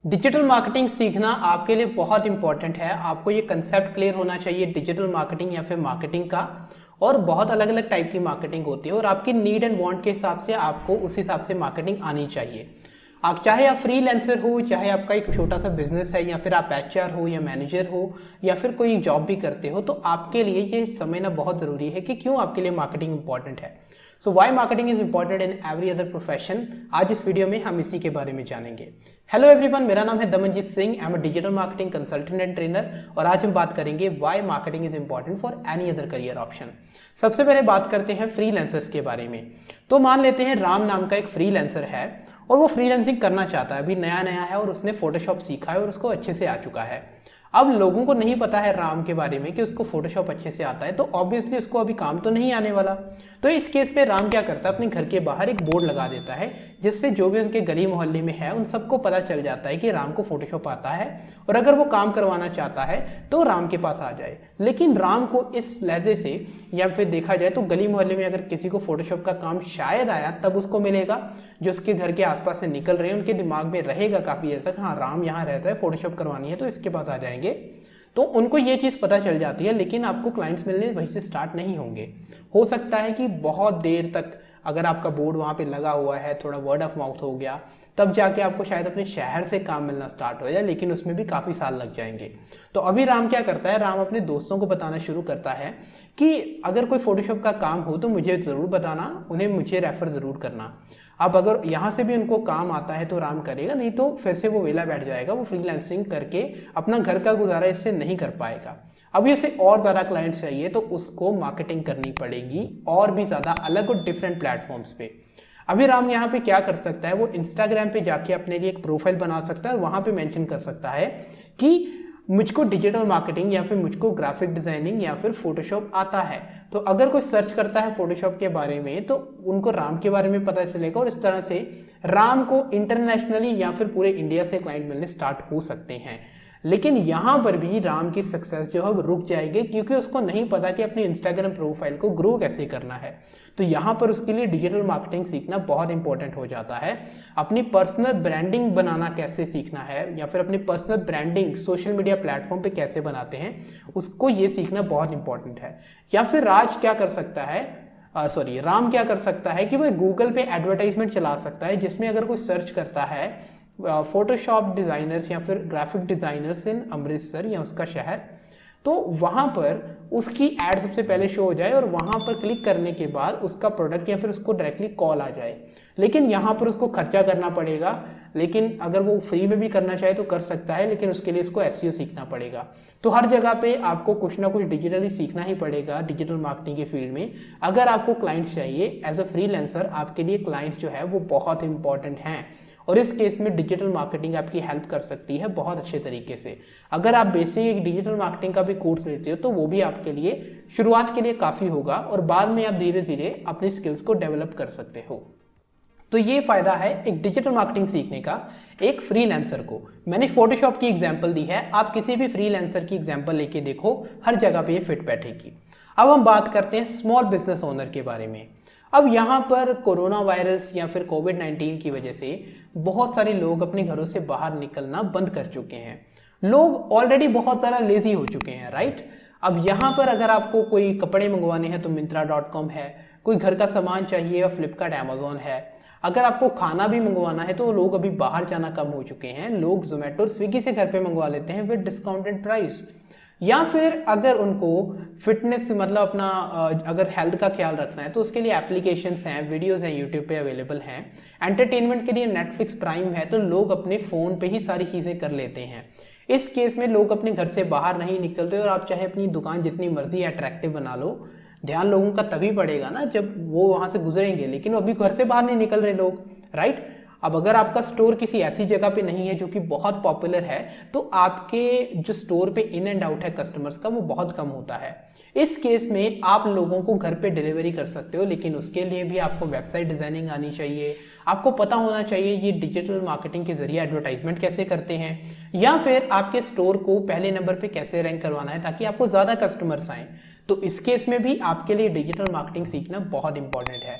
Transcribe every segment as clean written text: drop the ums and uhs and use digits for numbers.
Digital marketing सीखना आपके लिए बहुत इंपॉर्टेंट है। आपको ये कंसेप्ट क्लियर होना चाहिए डिजिटल मार्केटिंग या फिर मार्केटिंग का। और बहुत अलग अलग टाइप की मार्केटिंग होती है और आपकी नीड एंड वांट के हिसाब से आपको उस हिसाब से मार्केटिंग आनी चाहिए। आप चाहे आप फ्रीलांसर हो, चाहे आपका एक छोटा सा बिजनेस है, या फिर आप एचआर हो या मैनेजर हो या फिर कोई जॉब भी करते हो, तो आपके लिए ये समझना बहुत ज़रूरी है कि क्यों आपके लिए मार्केटिंग इंपॉर्टेंट है। So why marketing is important in every other profession. आज इस वीडियो में हम इसी के बारे में जानेंगे। हेलो एवरीवन, मेरा नाम है Damanjeet Singh. I am a digital marketing consultant and trainer और आज हम बात करेंगे why marketing is important for any other career option. सबसे पहले बात करते हैं फ्रीलांसर्स के बारे में। तो मान लेते हैं राम नाम का एक फ्रीलांसर है और वो फ्रीलांसिंग करना चाहता है, अभी नया नया है और उसने फोटोशॉप सीखा है और उसको अच्छे से आ चुका है। अब लोगों को नहीं पता है राम के बारे में कि उसको फोटोशॉप अच्छे से आता है, तो ऑब्वियसली उसको अभी काम तो नहीं आने वाला। तो इस केस पे राम क्या करता है, अपने घर के बाहर एक बोर्ड लगा देता है जिससे जो भी उनके गली मोहल्ले में है उन सबको पता चल जाता है कि राम को फोटोशॉप आता है और अगर वो काम करवाना चाहता है तो राम के पास आ जाए। लेकिन राम को इस लहजे से या फिर देखा जाए तो गली मोहल्ले में अगर किसी को फोटोशॉप का काम शायद आया तब उसको मिलेगा। जो उसके घर के आसपास से निकल रहे हैं उनके दिमाग में रहेगा काफ़ी देर तक, हाँ राम यहाँ रहता है, फोटोशॉप करवानी है तो इसके पास आ जाएंगे। तो उनको ये चीज़ पता चल जाती है, लेकिन आपको क्लाइंट्स मिलने वहीं से स्टार्ट नहीं होंगे। हो सकता है कि बहुत देर तक अगर आपका बोर्ड वहाँ पे लगा हुआ है, थोड़ा वर्ड ऑफ माउथ हो गया, तब जाके आपको शायद अपने शहर से काम मिलना स्टार्ट हो जाए, लेकिन उसमें भी काफ़ी साल लग जाएंगे। तो अभी राम क्या करता है, राम अपने दोस्तों को बताना शुरू करता है कि अगर कोई फोटोशॉप का काम हो तो मुझे ज़रूर बताना, उन्हें मुझे रेफ़र ज़रूर करना। अब अगर यहाँ से भी उनको काम आता है तो राम करेगा, नहीं तो फिर से वो वेला बैठ जाएगा, वो फ्रीलांसिंग करके अपना घर का गुजारा इससे नहीं कर पाएगा। अब इसे और ज़्यादा क्लाइंट्स चाहिए तो उसको मार्केटिंग करनी पड़ेगी और भी ज़्यादा अलग और डिफरेंट प्लेटफॉर्म्स पे। अभी राम यहाँ पे क्या कर सकता है, वो इंस्टाग्राम पे जाके अपने लिए एक प्रोफाइल बना सकता है और वहाँ पे मेंशन कर सकता है कि मुझको डिजिटल मार्केटिंग या फिर मुझको ग्राफिक डिज़ाइनिंग या फिर फोटोशॉप आता है। तो अगर कोई सर्च करता है फोटोशॉप के बारे में तो उनको राम के बारे में पता चलेगा और इस तरह से राम को इंटरनेशनली या फिर पूरे इंडिया से क्लाइंट मिलने स्टार्ट हो सकते हैं। लेकिन यहाँ पर भी राम की सक्सेस जो है वो रुक जाएगी क्योंकि उसको नहीं पता कि अपनी इंस्टाग्राम प्रोफाइल को ग्रो कैसे करना है। तो यहाँ पर उसके लिए डिजिटल मार्केटिंग सीखना बहुत इंपॉर्टेंट हो जाता है। अपनी पर्सनल ब्रांडिंग बनाना कैसे सीखना है या फिर अपनी personal branding social media platform पे कैसे बनाते हैं, उसको ये सीखना बहुत इंपॉर्टेंट है। या फिर राज क्या कर सकता है, राम क्या कर सकता है कि वो गूगल पे एडवर्टाइजमेंट चला सकता है जिसमें अगर कोई सर्च करता है फोटोशॉप डिज़ाइनर्स या फिर ग्राफिक डिज़ाइनर्स इन अमृतसर या उसका शहर, तो वहाँ पर उसकी ऐड सबसे पहले शो हो जाए और वहाँ पर क्लिक करने के बाद उसका प्रोडक्ट या फिर उसको डायरेक्टली कॉल आ जाए। लेकिन यहाँ पर उसको खर्चा करना पड़ेगा, लेकिन अगर वो फ्री में भी करना चाहे तो कर सकता है, लेकिन उसके लिए उसको एसईओ सीखना पड़ेगा। तो हर जगह पे आपको कुछ ना कुछ डिजिटली सीखना ही पड़ेगा डिजिटल मार्केटिंग के फील्ड में। अगर आपको क्लाइंट्स चाहिए एज अ फ्रीलांसर, आपके लिए क्लाइंट्स जो है वो बहुत इंपॉर्टेंट हैं और इस केस में डिजिटल मार्केटिंग आपकी हेल्प कर सकती है बहुत अच्छे तरीके से। अगर आप बेसिक डिजिटल मार्केटिंग का भी कोर्स लेते हो तो वो भी आपके लिए शुरुआत के लिए काफ़ी होगा और बाद में आप धीरे धीरे अपनी स्किल्स को डेवलप कर सकते हो। तो ये फ़ायदा है एक डिजिटल मार्केटिंग सीखने का एक फ्रीलांसर को। मैंने फोटोशॉप की एग्जांपल दी है, आप किसी भी फ्रीलांसर की एग्जांपल लेके देखो, हर जगह पे ये फिट बैठेगी। अब हम बात करते हैं स्मॉल बिजनेस ओनर के बारे में। अब यहाँ पर कोरोना वायरस या फिर कोविड-19 की वजह से बहुत सारे लोग अपने घरों से बाहर निकलना बंद कर चुके हैं। लोग ऑलरेडी बहुत ज़्यादा लेजी हो चुके हैं, राइट। अब यहाँ पर अगर आपको कोई कपड़े मंगवाने हैं तो Myntra.com है, कोई घर का सामान चाहिए या फ्लिपकार्ट अमेजोन है। अगर आपको खाना भी मंगवाना है तो लोग अभी बाहर जाना कम हो चुके हैं, लोग जोमेटो और स्विगी से घर पे मंगवा लेते हैं विद डिस्काउंटेड प्राइस। या फिर अगर उनको फिटनेस मतलब अपना अगर हेल्थ का ख्याल रखना है तो उसके लिए एप्लीकेशंस हैं, वीडियोस हैं, यूट्यूब पे अवेलेबल हैं। एंटरटेनमेंट के लिए नेटफ्लिक्स प्राइम है, तो लोग अपने फ़ोन पे ही सारी चीज़ें कर लेते हैं। इस केस में लोग अपने घर से बाहर नहीं निकलते और आप चाहे अपनी दुकान जितनी मर्जी अट्रैक्टिव बना लो, ध्यान लोगों का तभी पड़ेगा ना जब वो वहाँ से गुजरेंगे, लेकिन अभी घर से बाहर नहीं निकल रहे लोग, राइट। अब अगर आपका स्टोर किसी ऐसी जगह पे नहीं है जो कि बहुत पॉपुलर है तो आपके जो स्टोर पे इन एंड आउट है कस्टमर्स का वो बहुत कम होता है। इस केस में आप लोगों को घर पे डिलीवरी कर सकते हो, लेकिन उसके लिए भी आपको वेबसाइट डिज़ाइनिंग आनी चाहिए, आपको पता होना चाहिए ये डिजिटल मार्केटिंग के जरिए एडवर्टाइजमेंट कैसे करते हैं या फिर आपके स्टोर को पहले नंबर पे कैसे रैंक करवाना है ताकि आपको ज़्यादा कस्टमर्स आएँ। तो इस केस में भी आपके लिए डिजिटल मार्केटिंग सीखना बहुत इंपॉर्टेंट है।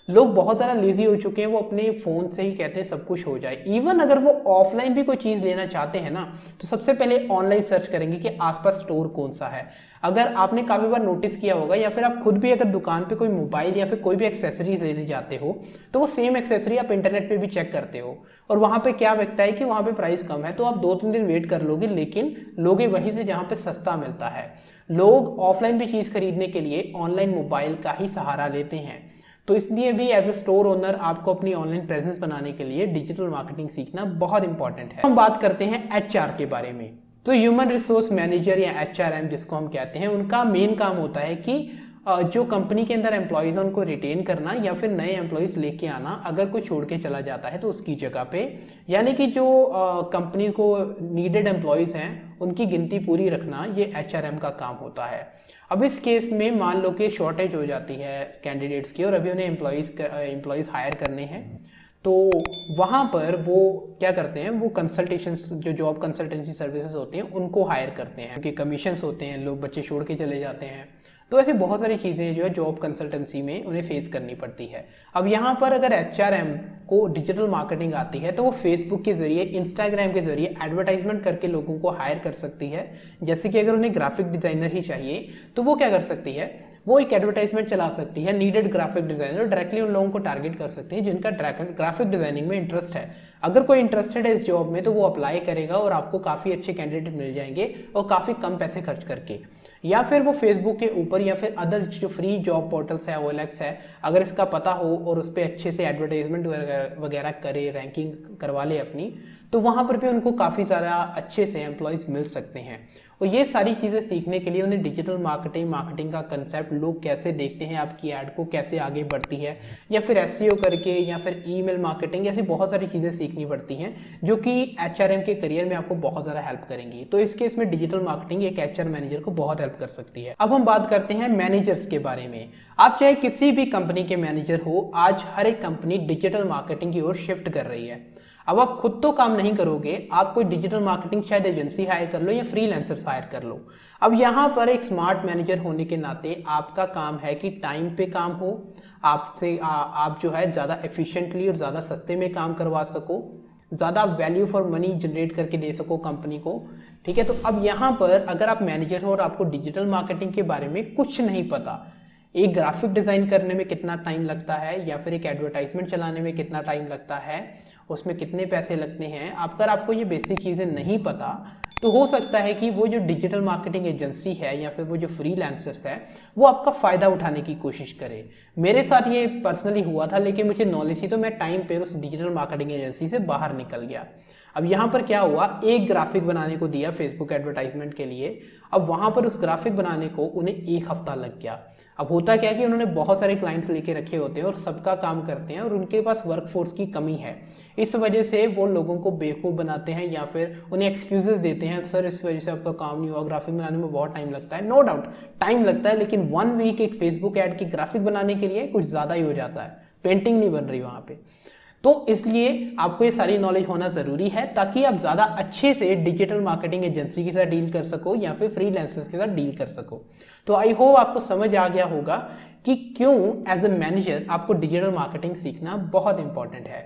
लोग बहुत ज़्यादा लेजी हो चुके हैं, वो अपने फ़ोन से ही कहते हैं सब कुछ हो जाए। इवन अगर वो ऑफलाइन भी कोई चीज़ लेना चाहते हैं ना, तो सबसे पहले ऑनलाइन सर्च करेंगे कि आसपास स्टोर कौन सा है। अगर आपने काफ़ी बार नोटिस किया होगा, या फिर आप खुद भी अगर दुकान पे कोई मोबाइल या फिर कोई भी एक्सेसरीज लेने जाते हो, तो वो सेम एक्सेसरी आप इंटरनेट पे भी चेक करते हो, और वहाँ पे क्या लगता है कि वहाँ पे प्राइस कम है, तो आप 2-3 दिन वेट कर लोगे, लेकिन लोगे वहीं से जहाँ पे सस्ता मिलता है। लोग ऑफलाइन भी चीज़ खरीदने के लिए ऑनलाइन मोबाइल का ही सहारा लेते हैं। तो इसलिए भी एज ए स्टोर ओनर आपको अपनी ऑनलाइन प्रेजेंस बनाने के लिए डिजिटल मार्केटिंग सीखना बहुत इंपॉर्टेंट है। हम बात करते हैं एचआर के बारे में। तो ह्यूमन रिसोर्स मैनेजर या एचआरएम जिसको हम कहते हैं, उनका मेन काम होता है कि जो कंपनी के अंदर एम्प्लॉयज़ हैं उनको रिटेन करना या फिर नए एम्प्लॉयज़ लेके आना, अगर कोई छोड़ के चला जाता है तो उसकी जगह पे, यानी कि जो कंपनी को नीडेड एम्प्लॉयज़ हैं उनकी गिनती पूरी रखना, ये एचआरएम का काम होता है। अब इस केस में मान लो कि शॉर्टेज हो जाती है कैंडिडेट्स की और अभी उन्हें एम्प्लॉयज़ हायर करने हैं, तो वहाँ पर वो क्या करते हैं, वो कंसल्टेशंस, जो जॉब कंसल्टेंसी सर्विसेज होती हैं उनको हायर करते हैं, क्योंकि कमीशंस होते हैं, लोग बच्चे छोड़ के चले जाते हैं। तो ऐसी बहुत सारी चीज़ें जो है जॉब कंसल्टेंसी में उन्हें फेस करनी पड़ती है। अब यहाँ पर अगर एचआरएम को डिजिटल मार्केटिंग आती है तो वो फेसबुक के जरिए, इंस्टाग्राम के जरिए एडवर्टाइजमेंट करके लोगों को हायर कर सकती है। जैसे कि अगर उन्हें ग्राफिक डिज़ाइनर ही चाहिए तो वो क्या कर सकती है, वो एक एडवर्टाइजमेंट चला सकती है, नीडेड ग्राफिक डिजाइनर, डायरेक्टली उन लोगों को टारगेट कर सकती है जिनका ग्राफिक डिजाइनिंग में इंटरेस्ट है। अगर कोई इंटरेस्टेड है इस जॉब में तो वो अप्लाई करेगा और आपको काफ़ी अच्छे कैंडिडेट मिल जाएंगे और काफ़ी कम पैसे खर्च करके। या फिर वो फेसबुक के ऊपर या फिर अदर जो फ्री जॉब पोर्टल्स है, OLX है, अगर इसका पता हो और उस पर अच्छे से एडवर्टाइजमेंट वगैरह करे, रैंकिंग करवा ले अपनी, तो वहाँ पर भी उनको काफ़ी सारा अच्छे से एम्प्लॉयज़ मिल सकते हैं। और ये सारी चीज़ें सीखने के लिए उन्हें डिजिटल मार्केटिंग का कंसेप्ट, लोग कैसे देखते हैं आपकी ऐड को, कैसे आगे बढ़ती है, या फिर SEO करके, या फिर ईमेल मार्केटिंग, ऐसी बहुत सारी चीज़ें सीखनी पड़ती हैं जो कि HRM के करियर में आपको बहुत ज़्यादा हेल्प करेंगी। तो इस केस में डिजिटल मार्केटिंग एक HR मैनेजर को बहुत हेल्प कर सकती है। अब हम बात करते हैं मैनेजर्स के बारे में। आप चाहे किसी भी कंपनी के मैनेजर हो, आज हर एक कंपनी डिजिटल मार्केटिंग की ओर शिफ्ट कर रही है। अब आप खुद तो काम नहीं करोगे, आप कोई डिजिटल मार्केटिंग शायद एजेंसी हायर कर लो या फ्रीलांसर्स हायर कर लो। अब यहाँ पर एक स्मार्ट मैनेजर होने के नाते आपका काम है कि टाइम पे काम हो, आपसे आप जो है ज़्यादा एफिशिएंटली और ज़्यादा सस्ते में काम करवा सको, ज़्यादा वैल्यू फॉर मनी जनरेट करके दे सको कंपनी को। ठीक है, तो अब यहाँ पर अगर आप मैनेजर हो और आपको डिजिटल मार्केटिंग के बारे में कुछ नहीं पता, एक ग्राफिक डिज़ाइन करने में कितना टाइम लगता है या फिर एक एडवर्टाइजमेंट चलाने में कितना टाइम लगता है, उसमें कितने पैसे लगते हैं, अगर आपको ये बेसिक चीज़ें नहीं पता, तो हो सकता है कि वो जो डिजिटल मार्केटिंग एजेंसी है या फिर वो जो फ्रीलांसर्स है वो आपका फ़ायदा उठाने की कोशिश करे। मेरे साथ ये पर्सनली हुआ था, लेकिन मुझे नॉलेज थी तो मैं टाइम पे उस डिजिटल मार्केटिंग एजेंसी से बाहर निकल गया। अब यहाँ पर क्या हुआ, एक ग्राफिक बनाने को दिया फेसबुक एडवर्टाइजमेंट के लिए, अब वहाँ पर उस ग्राफिक बनाने को उन्हें 1 हफ्ता लग गया। अब होता क्या है कि उन्होंने बहुत सारे क्लाइंट्स लेके रखे होते हैं और सबका काम करते हैं और उनके पास वर्कफोर्स की कमी है। इस वजह से वो लोगों को बेवकूफ़ बनाते हैं या फिर उन्हें एक्सक्यूजेस देते हैं, सर इस वजह से आपका काम नहीं हुआ, ग्राफिक बनाने में बहुत टाइम लगता है। नो डाउट टाइम लगता है, लेकिन 1 वीक एक फेसबुक ऐड की ग्राफिक बनाने के लिए कुछ ज़्यादा ही हो जाता है, पेंटिंग नहीं बन रही वहाँ पे। तो इसलिए आपको ये सारी नॉलेज होना ज़रूरी है ताकि आप ज़्यादा अच्छे से डिजिटल मार्केटिंग एजेंसी के साथ डील कर सको या फिर फ्रीलांसर्स के साथ डील कर सको। तो आई होप आपको समझ आ गया होगा कि क्यों एज ए मैनेजर आपको डिजिटल मार्केटिंग सीखना बहुत इंपॉर्टेंट है।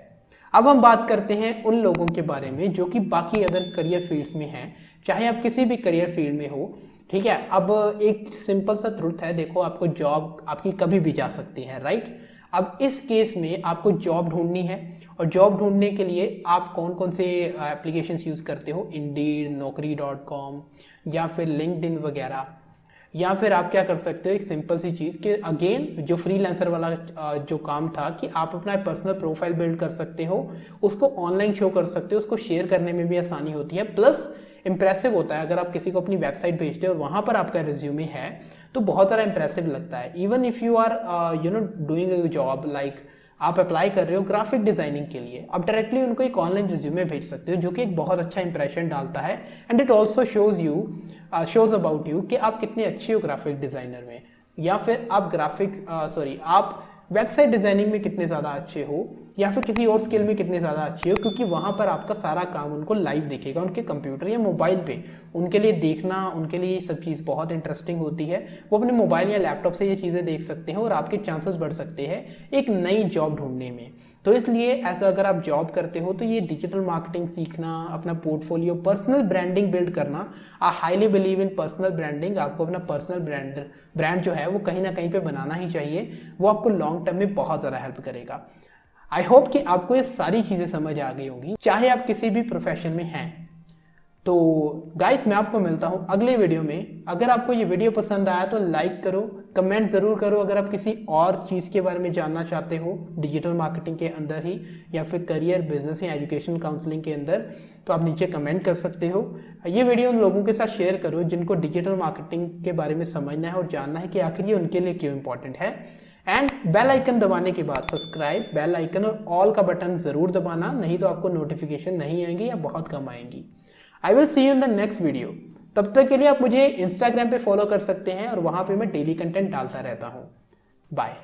अब हम बात करते हैं उन लोगों के बारे में जो कि बाकी अदर करियर फील्ड्स में हैं, चाहे आप किसी भी करियर फील्ड में हो। ठीक है, अब एक सिंपल सा ट्रुथ है, देखो आपको जॉब आपकी कभी भी जा सकती है, राइट। अब इस केस में आपको जॉब ढूंढनी है और जॉब ढूंढने के लिए आप कौन कौन से एप्लीकेशंस यूज़ करते हो, इंडीड, naukri.com या फिर लिंक्डइन वगैरह, या फिर आप क्या कर सकते हो, एक सिंपल सी चीज़ कि अगेन जो फ्रीलांसर वाला जो काम था कि आप अपना पर्सनल प्रोफाइल बिल्ड कर सकते हो, उसको ऑनलाइन शो कर सकते हो, उसको शेयर करने में भी आसानी होती है, प्लस इंप्रेसिव होता है। अगर आप किसी को अपनी वेबसाइट भेजते हो और वहाँ पर आपका रिज्यूमे है तो बहुत ज़्यादा इंप्रेसिव लगता है। Even if you are doing a job, like आप अप्लाई कर रहे हो ग्राफिक डिज़ाइनिंग के लिए, आप डायरेक्टली उनको एक ऑनलाइन रिज्यूमे भेज सकते हो जो कि एक बहुत अच्छा इंप्रेशन डालता है, and it also shows about you कि आप कितने अच्छे हो ग्राफिक डिज़ाइनर में, या फिर आप आप वेबसाइट डिज़ाइनिंग में कितने ज़्यादा अच्छे हो, या फिर किसी और स्किल में कितने ज़्यादा अच्छे हो, क्योंकि वहाँ पर आपका सारा काम उनको लाइव दिखेगा उनके कंप्यूटर या मोबाइल पे। उनके लिए देखना, उनके लिए ये सब चीज़ बहुत इंटरेस्टिंग होती है। वो अपने मोबाइल या लैपटॉप से ये चीज़ें देख सकते हैं और आपके चांसेस बढ़ सकते हैं एक नई जॉब ढूंढने में। तो इसलिए ऐसा अगर आप जॉब करते हो तो ये डिजिटल मार्केटिंग सीखना, अपना पोर्टफोलियो, पर्सनल ब्रांडिंग बिल्ड करना, I highly believe in personal branding. आपको अपना पर्सनल ब्रांड जो है वो कहीं ना कहीं पे बनाना ही चाहिए। वो आपको लॉन्ग टर्म में बहुत ज़्यादा हेल्प करेगा। आई होप कि आपको ये सारी चीज़ें समझ आ गई होंगी, चाहे आप किसी भी प्रोफेशन में हैं। तो गाइस, मैं आपको मिलता हूं अगले वीडियो में। अगर आपको ये वीडियो पसंद आया तो लाइक करो, कमेंट ज़रूर करो। अगर आप किसी और चीज़ के बारे में जानना चाहते हो डिजिटल मार्केटिंग के अंदर ही, या फिर करियर, बिजनेस या एजुकेशन काउंसलिंग के अंदर, तो आप नीचे कमेंट कर सकते हो। ये वीडियो उन लोगों के साथ शेयर करो जिनको डिजिटल मार्केटिंग के बारे में समझना है और जानना है कि आखिर ये उनके लिए क्यों इंपॉर्टेंट है। एंड बेल आइकन दबाने के बाद सब्सक्राइब, बेल आइकन और ऑल का बटन ज़रूर दबाना, नहीं तो आपको नोटिफिकेशन नहीं आएंगी या बहुत कम आएंगी। I will see you in the next video. तब तक के लिए आप मुझे इंस्टाग्राम पे फॉलो कर सकते हैं और वहाँ पे मैं डेली कंटेंट डालता रहता हूँ। बाय।